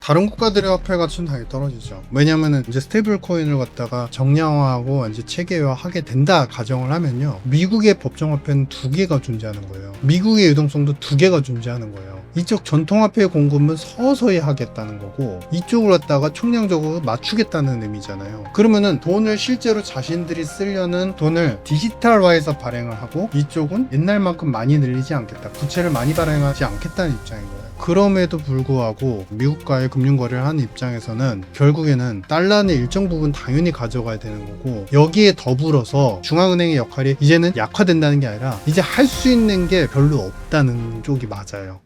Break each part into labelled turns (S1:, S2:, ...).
S1: 다른 국가들의 화폐 가치는 당연히 떨어지죠. 왜냐면은 이제 스테이블 코인을 갖다가 정량화하고 이제 체계화하게 된다 가정을 하면요, 미국의 법정 화폐는 두 개가 존재하는 거예요. 미국의 유동성도 두 개가 존재하는 거예요. 이쪽 전통화폐 공급은 서서히 하겠다는 거고, 이쪽을 갖다가 총량적으로 맞추겠다는 의미잖아요. 그러면은 돈을 실제로 자신들이 쓰려는 돈을 디지털화해서 발행을 하고, 이쪽은 옛날만큼 많이 늘리지 않겠다, 부채를 많이 발행하지 않겠다는 입장인 거예요. 그럼에도 불구하고 미국과의 금융거래를 하는 입장에서는 결국에는 달러의 일정 부분 당연히 가져가야 되는 거고, 여기에 더불어서 중앙은행의 역할이 이제는 약화된다는 게 아니라 이제 할 수 있는 게 별로 없다는 쪽이 맞아요.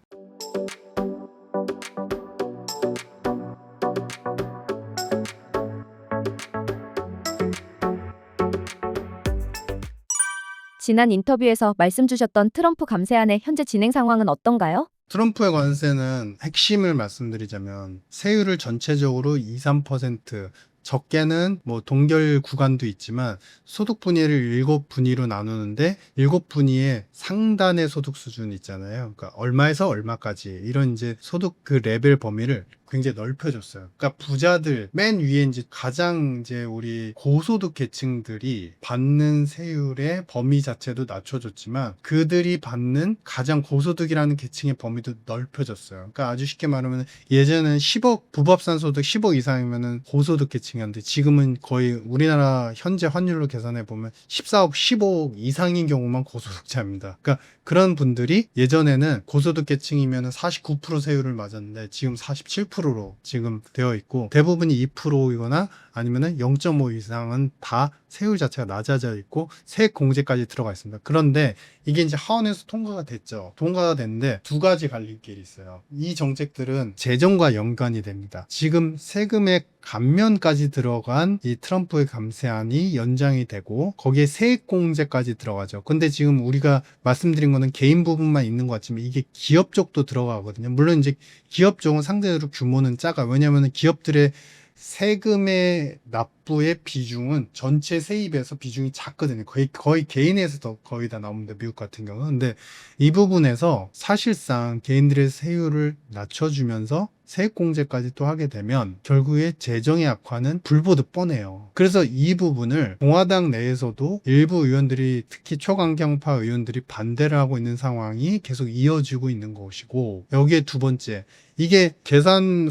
S2: 지난 인터뷰에서 말씀 주셨던 트럼프 감세안의 현재 진행 상황은 어떤가요?
S1: 트럼프의 관세는 핵심을 말씀드리자면, 세율을 전체적으로 2, 3%, 적게는 뭐 동결 구간도 있지만 소득 분위를 7분위로 나누는데 7분위의 상단의 소득 수준 있잖아요. 그러니까 얼마에서 얼마까지, 이런 이제 소득 그 레벨 범위를 굉장히 넓혀줬어요. 그러니까 부자들 맨 위에 이제 가장 이제 우리 고소득 계층들이 받는 세율의 범위 자체도 낮춰줬지만, 그들이 받는 가장 고소득이라는 계층의 범위도 넓혀졌어요. 그러니까 아주 쉽게 말하면, 예전에는 10억 부법산 소득 10억 이상이면은 고소득 계층이었는데, 지금은 거의 우리나라 현재 환율로 계산해 보면 14억 15억 이상인 경우만 고소득자입니다. 그러니까 그런 분들이 예전에는 고소득 계층이면 49% 세율을 맞았는데 지금 47%로 지금 되어 있고, 대부분이 2%이거나 아니면은 0.5 이상은 다 세율 자체가 낮아져 있고 세액 공제까지 들어가 있습니다. 그런데 이게 이제 하원에서 통과가 됐죠. 통과가 됐는데 두 가지 갈림길이 있어요. 이 정책들은 재정과 연관이 됩니다. 지금 세금의 감면까지 들어간 이 트럼프의 감세안이 연장이 되고, 거기에 세액 공제까지 들어가죠. 근데 지금 우리가 말씀드린 거는 개인 부분만 있는 것 같지만 이게 기업 쪽도 들어가거든요. 물론 이제 기업 쪽은 상대적으로 규모는 작아요. 왜냐하면 기업들의 세금의 납부의 비중은 전체 세입에서 비중이 작거든요. 거의 개인에서 거의 다 나옵니다, 미국 같은 경우는. 근데 이 부분에서 사실상 개인들의 세율을 낮춰주면서 세액 공제까지 또 하게 되면 결국에 재정의 악화는 불보듯 뻔해요. 그래서 이 부분을 공화당 내에서도 일부 의원들이, 특히 초강경파 의원들이 반대를 하고 있는 상황이 계속 이어지고 있는 것이고, 여기에 두 번째, 이게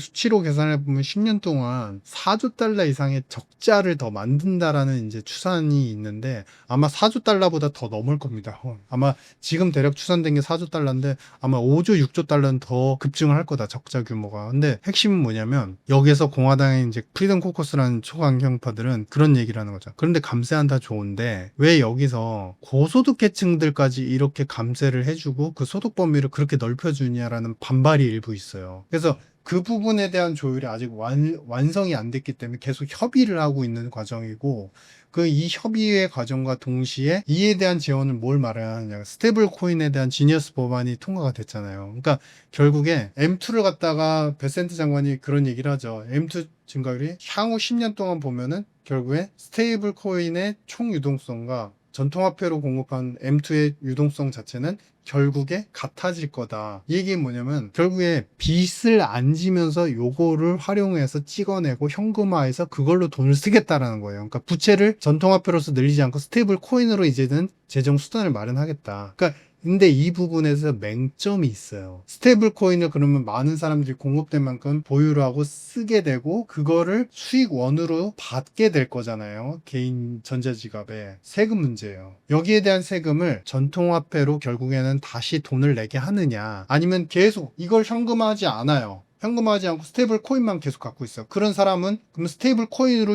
S1: 수치로 계산해 보면 10년 동안 4조 달러 이상의 적자를 더 만든다라는 이제 추산이 있는데, 아마 4조 달러보다 더 넘을 겁니다. 아마 지금 대략 추산된 게 4조 달러인데 아마 5조 6조 달러는 더 급증을 할 거다, 적자 규모가. 근데 핵심은 뭐냐면, 여기에서 공화당의 이제 프리덤 코커스라는 초강경파들은 그런 얘기를 하는 거죠. 그런데 감세한다 좋은데 왜 여기서 고소득 계층들까지 이렇게 감세를 해주고 그 소득 범위를 그렇게 넓혀주냐라는 반발이 일부 있어요. 그래서 그 부분에 대한 조율이 아직 완성이 안 됐기 때문에 계속 협의를 하고 있는 과정이고, 이 협의의 과정과 동시에 이에 대한 재원을 뭘 말하느냐, 스테이블 코인에 대한 지니어스 법안이 통과가 됐잖아요. 그러니까 결국에 M2를 갖다가 베센트 장관이 그런 얘기를 하죠. M2 증가율이 향후 10년 동안 보면은 결국에 스테이블 코인의 총 유동성과 전통화폐로 공급한 M2의 유동성 자체는 결국에 같아질 거다. 이 얘기는 뭐냐면, 결국에 빚을 안 지면서 요거를 활용해서 찍어내고 현금화해서 그걸로 돈을 쓰겠다라는 거예요. 그러니까 부채를 전통화폐로서 늘리지 않고 스테이블 코인으로 이제는 재정 수단을 마련하겠다. 그러니까 근데 이 부분에서 맹점이 있어요. 스테이블 코인을 그러면 많은 사람들이 공급된 만큼 보유를 하고 쓰게 되고, 그거를 수익원으로 받게 될 거잖아요. 개인 전자지갑에. 세금 문제예요. 여기에 대한 세금을 전통화폐로 결국에는 다시 돈을 내게 하느냐, 아니면 계속 이걸 현금화하지 않아요. 현금화하지 않고 스테이블 코인만 계속 갖고 있어요. 그런 사람은 그럼 스테이블 코인으로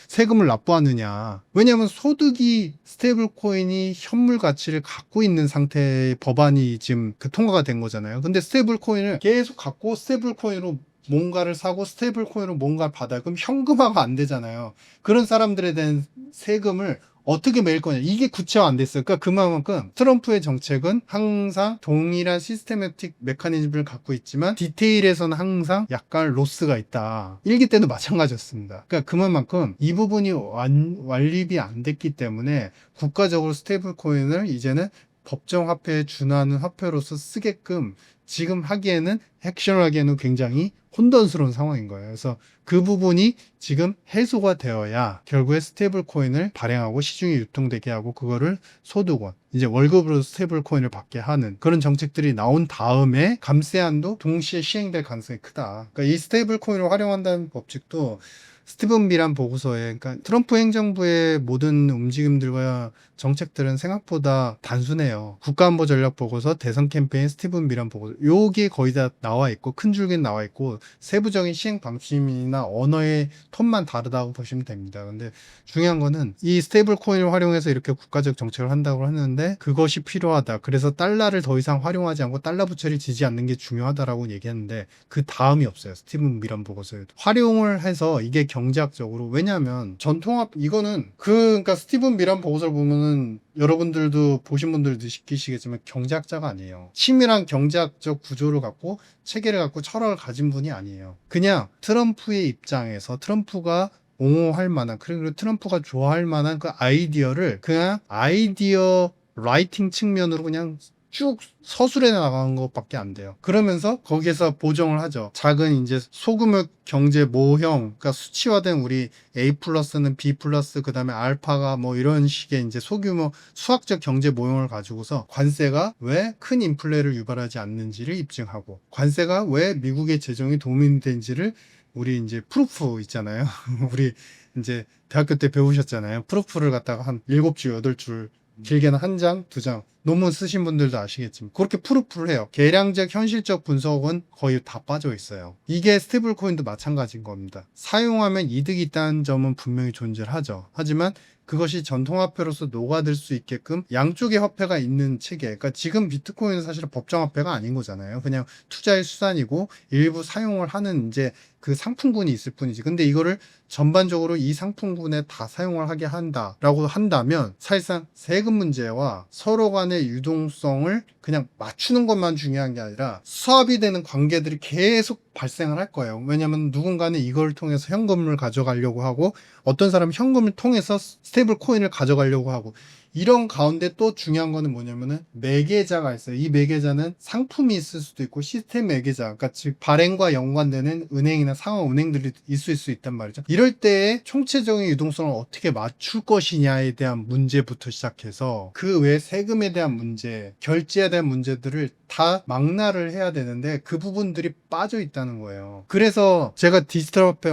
S1: 세금을 납부하느냐. 왜냐하면 소득이 스테이블 코인이 현물 가치를 갖고 있는 상태의 법안이 지금 통과가 된 거잖아요. 근데 스테이블 코인을 계속 갖고 스테이블 코인으로 뭔가를 사고 스테이블 코인으로 뭔가를 받아요. 그럼 현금화가 안 되잖아요. 그런 사람들에 대한 세금을 어떻게 매일 거냐, 이게 구체화 안 됐어요. 그러니까 그만큼 트럼프의 정책은 항상 동일한 시스테매틱 메커니즘을 갖고 있지만 디테일에서는 항상 약간 로스가 있다. 1기 때도 마찬가지였습니다. 그러니까 그만큼 이 부분이 완립이 안 됐기 때문에 국가적으로 스테이블 코인을 이제는 법정 화폐에 준하는 화폐로서 쓰게끔 지금 하기에는 액션을 하기에는 굉장히 혼돈스러운 상황인 거예요. 그래서 그 부분이 지금 해소가 되어야 결국에 스테이블 코인을 발행하고 시중에 유통되게 하고 그거를 소득원, 이제 월급으로 스테이블 코인을 받게 하는 그런 정책들이 나온 다음에 감세안도 동시에 시행될 가능성이 크다. 그러니까 이 스테이블 코인을 활용한다는 법칙도 스티븐 미란 보고서에, 그러니까 트럼프 행정부의 모든 움직임들과 정책들은 생각보다 단순해요. 국가안보 전략 보고서, 대선 캠페인, 스티븐 미란 보고서, 요게 거의 다 나와 있고 큰 줄기는 나와 있고 세부적인 시행 방침이나 언어의 톤만 다르다고 보시면 됩니다. 근데 중요한 거는 이 스테이블 코인을 활용해서 이렇게 국가적 정책을 한다고 하는데 그것이 필요하다. 그래서 달러를 더 이상 활용하지 않고 달러 부채를 지지 않는 게 중요하다라고 얘기했는데 그 다음이 없어요. 스티븐 미란 보고서에도. 활용을 해서 이게 경제학적으로, 왜냐하면 전통화 이거는 그러니까 스티븐 미란 보고서를 보면은 여러분들도 보신 분들도 느끼시겠지만 경제학자가 아니에요. 치밀한 경제학적 구조를 갖고 체계를 갖고 철학을 가진 분이 아니에요. 그냥 트럼프의 입장에서 트럼프가 옹호할 만한, 그리고 트럼프가 좋아할 만한 그 아이디어를 그냥 아이디어 라이팅 측면으로 그냥 쭉 서술해 나가는 것밖에 안 돼요. 그러면서 거기에서 보정을 하죠. 작은 이제 소규모 경제 모형, 그러니까 수치화된 우리 A 플러스는 B 플러스, 그 다음에 알파가 뭐 이런 식의 이제 소규모 수학적 경제 모형을 가지고서 관세가 왜 큰 인플레를 유발하지 않는지를 입증하고, 관세가 왜 미국의 재정이 도움이 되는지를 우리 이제 프루프 있잖아요. 우리 이제 대학교 때 배우셨잖아요. 프루프를 갖다가 한 7줄, 8줄, 길게는 한 장, 두 장. 논문 쓰신 분들도 아시겠지만 그렇게 프루프를 해요. 계량적, 현실적 분석은 거의 다 빠져 있어요. 이게 스테이블 코인도 마찬가지인 겁니다. 사용하면 이득이 있다는 점은 분명히 존재를 하죠. 하지만 그것이 전통화폐로서 녹아들 수 있게끔 양쪽의 화폐가 있는 체계. 그러니까 지금 비트코인은 사실은 법정화폐가 아닌 거잖아요. 그냥 투자의 수단이고 일부 사용을 하는 이제 그 상품군이 있을 뿐이지. 근데 이거를 전반적으로 이 상품군에 다 사용을 하게 한다라고 한다면 사실상 세금 문제와 서로 간의 유동성을 그냥 맞추는 것만 중요한 게 아니라 수합이 되는 관계들이 계속 발생을 할 거예요. 왜냐하면 누군가는 이걸 통해서 현금을 가져가려고 하고 어떤 사람은 현금을 통해서 스테이블 코인을 가져가려고 하고, 이런 가운데 또 중요한 거는 뭐냐면은 매개자가 있어요. 이 매개자는 상품이 있을 수도 있고 시스템 매개자, 그러니까 즉 발행과 연관되는 은행이나 상호 은행들이 있을 수 있단 말이죠. 이럴 때에 총체적인 유동성을 어떻게 맞출 것이냐에 대한 문제부터 시작해서 그 외 세금에 대한 문제, 결제에 대한 문제들을 다 망라를 해야 되는데 그 부분들이 빠져 있다는 거예요. 그래서 제가 디지털 화폐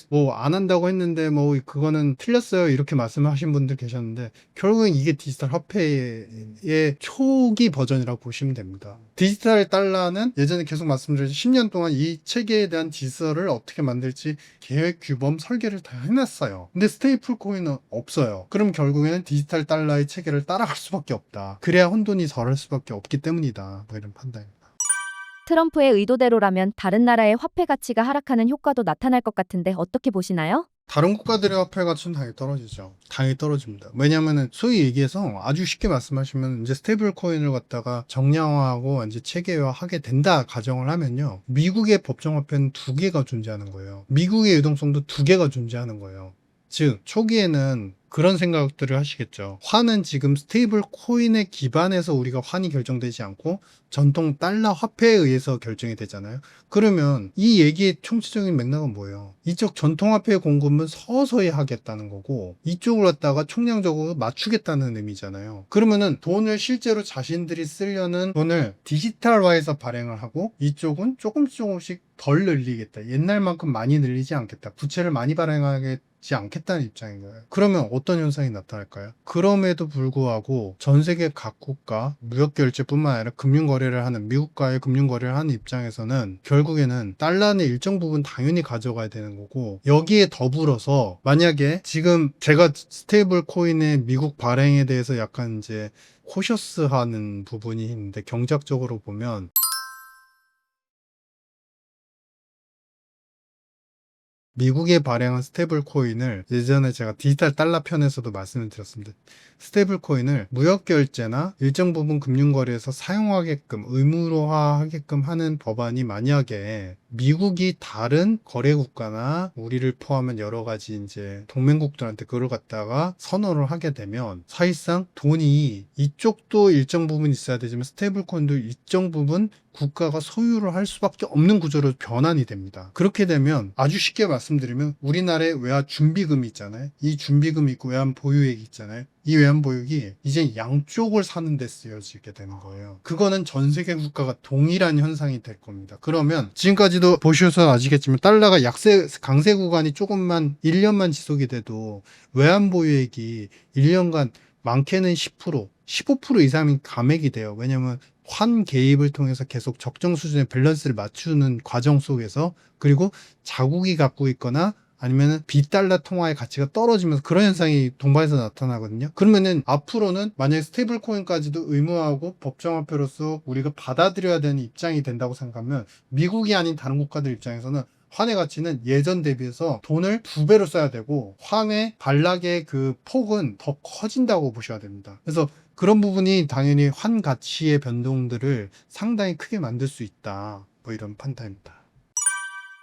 S1: 뭐 안 한다고 했는데 뭐 그거는 틀렸어요 이렇게 말씀하신 분들 계셨는데, 결국엔 이게 디지털 화폐의 초기 버전이라고 보시면 됩니다. 디지털 달러는 예전에 계속 말씀드렸죠. 10년 동안 이 체계에 대한 질서를 어떻게 만들지 계획, 규범, 설계를 다 해놨어요. 근데 스테이플 코인은 없어요. 그럼 결국에는 디지털 달러의 체계를 따라갈 수밖에 없다. 그래야 혼돈이 덜할 수밖에 없기 때문이다. 뭐 이런 판단입니다.
S2: 트럼프의 의도대로라면 다른 나라의 화폐 가치가 하락하는 효과도 나타날 것 같은데 어떻게 보시나요?
S1: 다른 국가들의 화폐 가치는 당연히 떨어지죠. 당연히 떨어집니다. 왜냐면은 소위 얘기해서 아주 쉽게 말씀하시면 이제 스테이블 코인을 갖다가 정량화하고 이제 체계화하게 된다 가정을 하면요. 미국의 법정 화폐는 두 개가 존재하는 거예요. 미국의 유동성도 두 개가 존재하는 거예요. 즉 초기에는 그런 생각들을 하시겠죠. 환은 지금 스테이블 코인에 기반해서 우리가 환이 결정되지 않고 전통 달러 화폐에 의해서 결정이 되잖아요. 그러면 이 얘기의 총체적인 맥락은 뭐예요? 이쪽 전통 화폐의 공급은 서서히 하겠다는 거고 이쪽을 갖다가 총량적으로 맞추겠다는 의미잖아요. 그러면은 돈을 실제로 자신들이 쓰려는 돈을 디지털화해서 발행을 하고 이쪽은 조금씩 덜 늘리겠다. 옛날만큼 많이 늘리지 않겠다. 부채를 많이 발행하지 않겠다는 입장인 거예요. 그러면 어떤 현상이 나타날까요? 그럼에도 불구하고 전 세계 각국과 무역결제뿐만 아니라 금융거래를 하는, 미국과의 금융거래를 하는 입장에서는 결국에는 달러는 일정 부분 당연히 가져가야 되는 거고, 여기에 더불어서 만약에 지금 제가 스테이블 코인의 미국 발행에 대해서 약간 이제 코셔스하는 부분이 있는데, 경제학적으로 보면 미국에 발행한 스테이블 코인을 예전에 제가 디지털 달러 편에서도 말씀을 드렸습니다. 스테이블 코인을 무역 결제나 일정 부분 금융거래에서 사용하게끔 의무화하게끔 하는 법안이 만약에 미국이 다른 거래 국가나 우리를 포함한 여러 가지 이제 동맹국들한테 그걸 갖다가 선언을 하게 되면 사실상 돈이 이쪽도 일정 부분 있어야 되지만 스테이블코인도 일정 부분 국가가 소유를 할 수밖에 없는 구조로 변환이 됩니다. 그렇게 되면 아주 쉽게 말씀드리면 우리나라의 외화 준비금이 있잖아요. 이 준비금이 있고 외환 보유액이 있잖아요. 이 외환 보유액이 이제 양쪽을 사는 데 쓰여지게 되는 거예요. 그거는 전 세계 국가가 동일한 현상이 될 겁니다. 그러면 지금까지도 보셔서 아시겠지만 달러가 약세 강세 구간이 조금만 1년만 지속이 돼도 외환 보유액이 1년간 많게는 10%, 15% 이상이 감액이 돼요. 왜냐면 환 개입을 통해서 계속 적정 수준의 밸런스를 맞추는 과정 속에서, 그리고 자국이 갖고 있거나 아니면은 비달러 통화의 가치가 떨어지면서 그런 현상이 동반해서 나타나거든요. 그러면은 앞으로는 만약에 스테이블 코인까지도 의무화하고 법정화폐로서 우리가 받아들여야 되는 입장이 된다고 생각하면 미국이 아닌 다른 국가들 입장에서는 환의 가치는 예전 대비해서 돈을 2배로 써야 되고 환의 발락의 그 폭은 더 커진다고 보셔야 됩니다. 그래서 그런 부분이 당연히 환 가치의 변동들을 상당히 크게 만들 수 있다. 뭐 이런 판단입니다.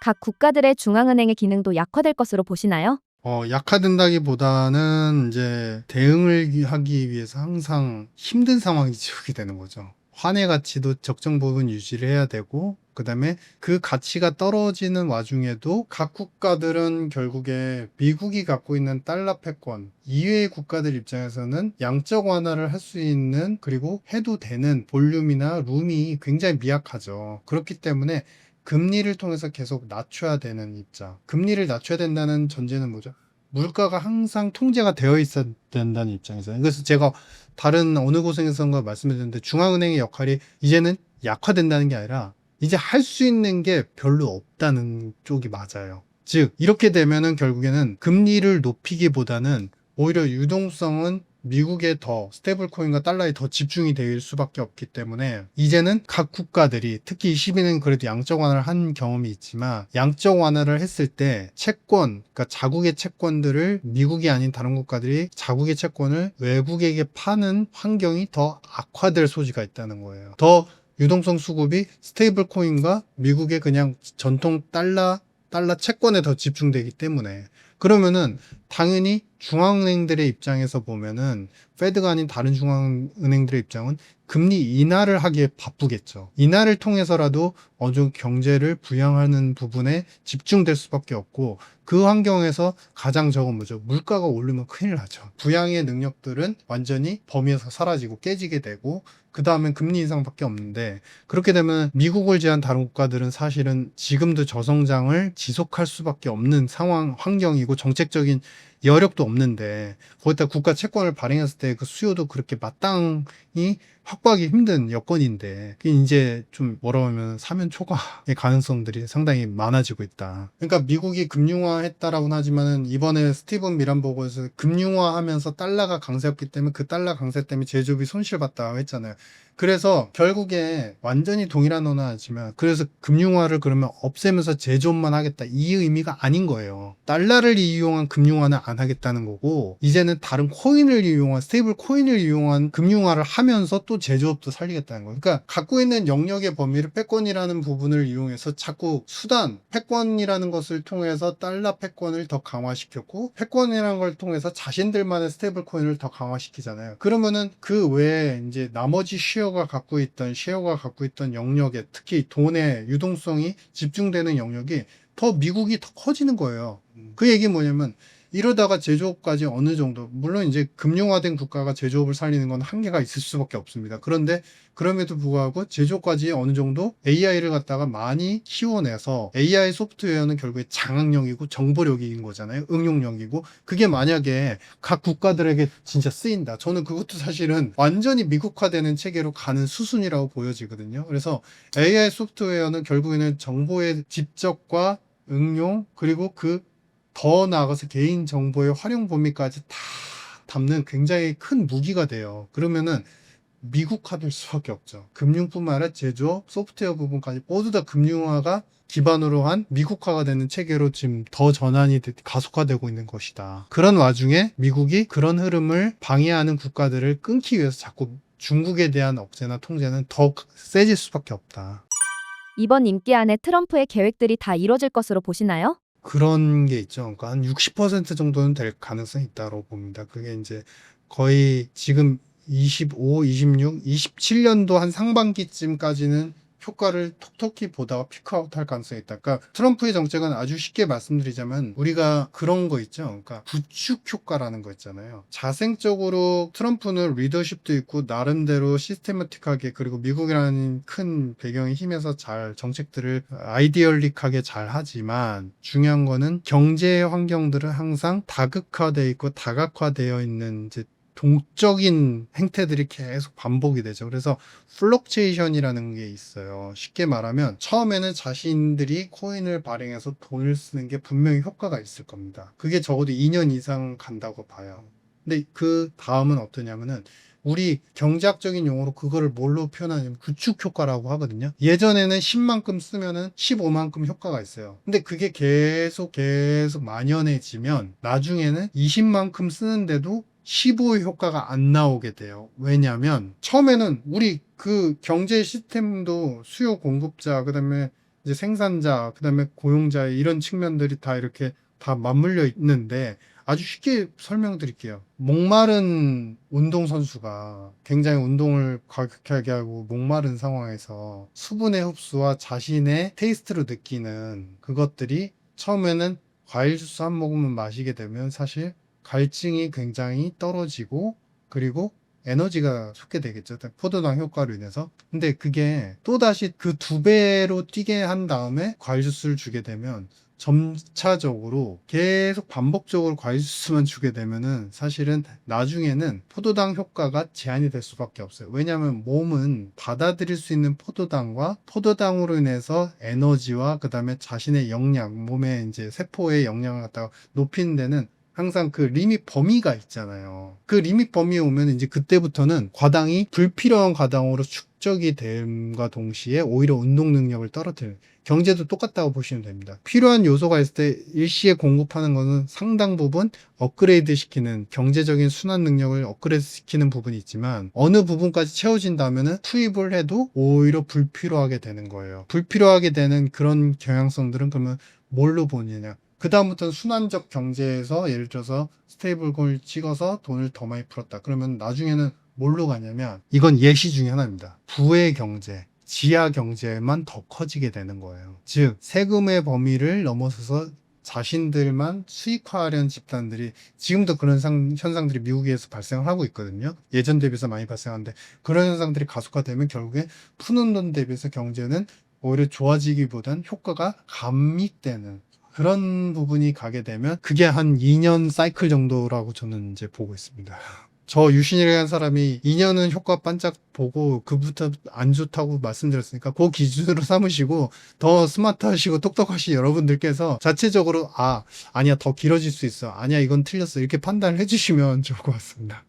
S2: 각 국가들의 중앙은행의 기능도 약화될 것으로 보시나요?
S1: 약화된다기보다는 이제 대응을 하기 위해서 항상 힘든 상황이 지속이 되는 거죠. 환의 가치도 적정 부분 유지를 해야 되고, 그 다음에 그 가치가 떨어지는 와중에도 각 국가들은 결국에 미국이 갖고 있는 달러 패권 이외의 국가들 입장에서는 양적 완화를 할 수 있는, 그리고 해도 되는 볼륨이나 룸이 굉장히 미약하죠. 그렇기 때문에 금리를 통해서 계속 낮춰야 되는 입장. 금리를 낮춰야 된다는 전제는 뭐죠? 물가가 항상 통제가 되어 있어야 된다는 입장에서. 그래서 제가 다른 어느 곳에선가 말씀드렸는데 중앙은행의 역할이 이제는 약화된다는 게 아니라 이제 할 수 있는 게 별로 없다는 쪽이 맞아요. 즉 이렇게 되면은 결국에는 금리를 높이기보다는 오히려 유동성은 미국에 더 스테이블 코인과 달러에 더 집중이 될 수밖에 없기 때문에 이제는 각 국가들이, 특히 20위는 그래도 양적 완화를 한 경험이 있지만 양적 완화를 했을 때 채권, 그러니까 자국의 채권들을 미국이 아닌 다른 국가들이 자국의 채권을 외국에게 파는 환경이 더 악화될 소지가 있다는 거예요. 더 유동성 수급이 스테이블 코인과 미국의 그냥 전통 달러 채권에 더 집중되기 때문에, 그러면은 당연히 중앙은행들의 입장에서 보면은 페드가 아닌 다른 중앙은행들의 입장은 금리 인하를 하기에 바쁘겠죠. 인하를 통해서라도 어느 정도 경제를 부양하는 부분에 집중될 수밖에 없고, 그 환경에서 가장 적은 뭐죠? 물가가 오르면 큰일 나죠. 부양의 능력들은 완전히 범위에서 사라지고 깨지게 되고, 그 다음엔 금리 인상밖에 없는데, 그렇게 되면 미국을 제한 다른 국가들은 사실은 지금도 저성장을 지속할 수밖에 없는 상황, 환경이고 정책적인 여력도 없는데, 거기다 국가 채권을 발행했을 때 그 수요도 그렇게 마땅히 확보하기 힘든 여건인데, 그게 이제 좀 뭐라고 하면 사면 초과의 가능성들이 상당히 많아지고 있다. 그러니까 미국이 금융화했다라고는 하지만은 이번에 스티븐 미란 보고에서 금융화하면서 달러가 강세였기 때문에 그 달러 강세 때문에 제조업이 손실봤다고 했잖아요. 그래서 결국에 완전히 동일한 언어는 아니지만, 그래서 금융화를 그러면 없애면서 제조업만 하겠다, 이 의미가 아닌 거예요. 달러를 이용한 금융화는 안 하겠다는 거고, 이제는 다른 코인을 이용한, 스테이블 코인을 이용한 금융화를 하면서 또 제조업도 살리겠다는 거예요. 그러니까 갖고 있는 영역의 범위를 패권이라는 부분을 이용해서 자꾸 수단, 패권이라는 것을 통해서 달러 패권을 더 강화시켰고, 패권이라는 걸 통해서 자신들만의 스테이블 코인을 더 강화시키잖아요. 그러면은 그 외에 이제 나머지 쉐어가 갖고 있던 영역에, 특히 돈의 유동성이 집중되는 영역이 미국이 더 커지는 거예요. 그 얘기는 뭐냐면, 이러다가 제조업까지 어느 정도, 물론 이제 금융화된 국가가 제조업을 살리는 건 한계가 있을 수밖에 없습니다. 그런데 그럼에도 불구하고 제조업까지 어느 정도 AI를 갖다가 많이 키워내서, AI 소프트웨어는 결국에 장악력이고 정보력인 거잖아요. 응용력이고. 그게 만약에 각 국가들에게 진짜 쓰인다, 저는 그것도 사실은 완전히 미국화되는 체계로 가는 수순이라고 보여지거든요. 그래서 AI 소프트웨어는 결국에는 정보의 집적과 응용, 그리고 더 나아가서 개인 정보의 활용 범위까지 다 담는 굉장히 큰 무기가 돼요. 그러면은 미국화될 수밖에 없죠. 금융뿐만 아니라 제조업, 소프트웨어 부분까지 모두 다 금융화가 기반으로 한 미국화가 되는 체계로 지금 더 전환이 가속화되고 있는 것이다. 그런 와중에 미국이 그런 흐름을 방해하는 국가들을 끊기 위해서 자꾸 중국에 대한 억제나 통제는 더 세질 수밖에 없다.
S2: 이번 임기 안에 트럼프의 계획들이 다 이뤄질 것으로 보시나요?
S1: 그런 게 있죠. 그러니까 한 60% 정도는 될 가능성이 있다고 봅니다. 그게 이제 거의 지금 25, 26, 27년도 한 상반기쯤까지는 효과를 톡톡히 보다가 피크아웃 할 가능성이 있다. 그러니까 트럼프의 정책은 아주 쉽게 말씀드리자면 우리가 그런 거 있죠. 그러니까 구축 효과라는 거 있잖아요. 자생적으로 트럼프는 리더십도 있고 나름대로 시스테마틱하게 그리고 미국이라는 큰 배경의 힘에서 잘 정책들을 아이디얼릭하게 잘 하지만 중요한 거는 경제 환경들은 항상 다극화되어 있고 다각화되어 있는 이제 동적인 행태들이 계속 반복이 되죠. 그래서 플럭체이션이라는 게 있어요. 쉽게 말하면 처음에는 자신들이 코인을 발행해서 돈을 쓰는 게 분명히 효과가 있을 겁니다. 그게 적어도 2년 이상 간다고 봐요. 근데 그 다음은 어떠냐면은 우리 경제학적인 용어로 그거를 뭘로 표현하냐면 구축 효과라고 하거든요. 예전에는 10만큼 쓰면은 15만큼 효과가 있어요. 근데 그게 계속 만연해지면 나중에는 20만큼 쓰는데도 15의 효과가 안 나오게 돼요. 왜냐하면 처음에는 우리 그 경제 시스템도 수요 공급자, 그다음에 이제 생산자, 그다음에 고용자 이런 측면들이 다 이렇게 다 맞물려 있는데 아주 쉽게 설명드릴게요. 목마른 운동선수가 굉장히 운동을 과격하게 하고 목마른 상황에서 수분의 흡수와 자신의 테이스트로 느끼는 그것들이 처음에는 과일 주스 한 모금만 마시게 되면 사실 갈증이 굉장히 떨어지고 그리고 에너지가 솟게 되겠죠. 포도당 효과로 인해서. 근데 그게 또다시 그 2배로 뛰게 한 다음에 과일 주스를 주게 되면 점차적으로 계속 반복적으로 과일 주스만 주게 되면은 사실은 나중에는 포도당 효과가 제한이 될 수밖에 없어요. 왜냐하면 몸은 받아들일 수 있는 포도당과 포도당으로 인해서 에너지와 그 다음에 자신의 역량, 몸의 이제 세포의 역량을 갖다가 높이는 데는 항상 그 리밋 범위가 있잖아요. 그 리밋 범위에 오면 이제 그때부터는 과당이 불필요한 과당으로 축적이 됨과 동시에 오히려 운동 능력을 떨어뜨려요. 경제도 똑같다고 보시면 됩니다. 필요한 요소가 있을 때 일시에 공급하는 것은 상당 부분 업그레이드 시키는 경제적인 순환 능력을 업그레이드 시키는 부분이 있지만 어느 부분까지 채워진다면 투입을 해도 오히려 불필요하게 되는 거예요. 불필요하게 되는 그런 경향성들은 그러면 뭘로 보느냐? 그 다음부터는 순환적 경제에서 예를 들어서 스테이블 코인을 찍어서 돈을 더 많이 풀었다. 그러면 나중에는 뭘로 가냐면 이건 예시 중에 하나입니다. 부의 경제, 지하 경제만 더 커지게 되는 거예요. 즉 세금의 범위를 넘어서서 자신들만 수익화하려는 집단들이 지금도 그런 현상들이 미국에서 발생을 하고 있거든요. 예전 대비해서 많이 발생하는데 그런 현상들이 가속화되면 결국에 푸는 돈 대비해서 경제는 오히려 좋아지기보단 효과가 감익되는 그런 부분이 가게 되면 그게 한 2년 사이클 정도라고 저는 이제 보고 있습니다. 저 유신이라는 사람이 2년은 효과 반짝 보고 그부터 안 좋다고 말씀드렸으니까 그 기준으로 삼으시고 더 스마트하시고 똑똑하신 여러분들께서 자체적으로 아니야 더 길어질 수 있어 아니야 이건 틀렸어 이렇게 판단을 해주시면 좋을 것 같습니다.